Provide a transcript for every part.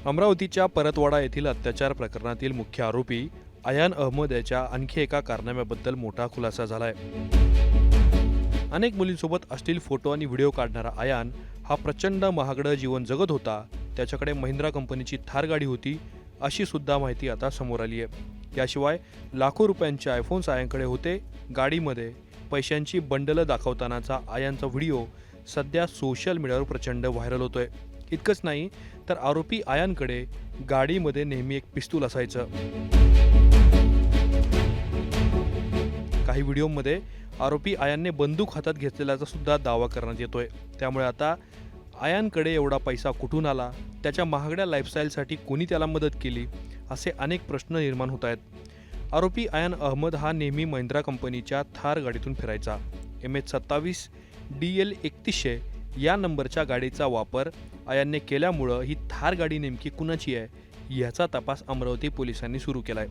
अमरावतीच्या परतवाडा येथील अत्याचार प्रकरणातील मुख्य आरोपी अयान अहमद याच्या आणखी एका कारनाम्याबद्दल मोठा खुलासा झालाय। अनेक मुलींसोबत अश्लील फोटो आणि व्हिडिओ काढणारा अयान हा प्रचंड महागडं जीवन जगत होता। त्याच्याकडे महिंद्रा कंपनीची थार गाडी होती अशी सुद्धा माहिती आता समोर आली आहे। याशिवाय लाखो रुपयांचे आयफोन्स अयानकडे होते। गाडीमध्ये पैशांची बंडल दाखवतानाचा अयानचा व्हिडिओ सध्या सोशल मीडियावर प्रचंड व्हायरल होतोय। इतकंच नाही तर आरोपी अयानकडे गाडीमध्ये नेहमी एक पिस्तूल असायचं। काही व्हिडिओमध्ये आरोपी अयानने बंदूक हातात घेतलेल्याचा सुद्धा दावा करण्यात येतोय। त्यामुळे आता अयानकडे एवढा पैसा कुठून आला, त्याच्या महागड्या लाईफस्टाईलसाठी कोणी त्याला मदत केली, असे अनेक प्रश्न निर्माण होत आहेत। आरोपी अयान अहमद हा नेहमी महिंद्रा कंपनीच्या थार गाडीतून फिरायचा। MH27 DL 3100 या नंबरच्या गाडीचा वापर अयानने केल्यामुळं ही थार गाडी नेमकी कुणाची आहे याचा तपास अमरावती पोलिसांनी सुरू केलाय।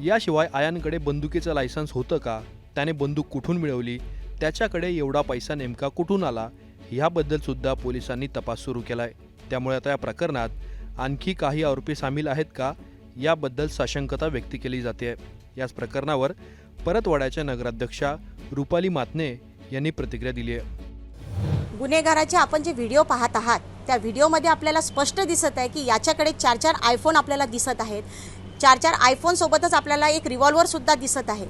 याशिवाय अयानकडे बंदुकीचं लायसन्स होतं का, त्याने बंदूक कुठून मिळवली, त्याच्याकडे एवढा पैसा नेमका कुठून आला याबद्दल सुद्धा पोलिसांनी तपास सुरू केलाय। त्यामुळे आता या प्रकरणात आणखी काही आरोपी सामील आहेत का याबद्दल साशंकता व्यक्त केली जाते। याच प्रकरणावर परतवाड्याच्या नगराध्यक्षा रुपाली मातने यांनी प्रतिक्रिया दिली आहे। गुन्हेगाराचे आपण जे व्हिडिओ पाहत आहात त्या व्हिडिओमध्ये आपल्याला स्पष्ट दिसत आहे की याच्याकडे 4 आयफोन आपल्याला दिसत आहेत। 4 आयफोन सोबतच आपल्याला एक रिव्हॉल्वर सुद्धा दिसत आहे।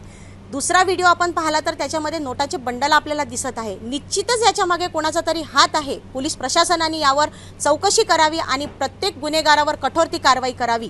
दुसरा व्हिडिओ आपण पाहिला तर त्याच्यामध्ये नोटाचे बंडल आपल्याला दिसत आहे। निश्चितच याच्या मागे कोणाचा तरी हात आहे। पोलीस प्रशासनाने यावर चौकशी करावी आणि प्रत्येक गुन्हेगारावर कठोर ती कारवाई करावी।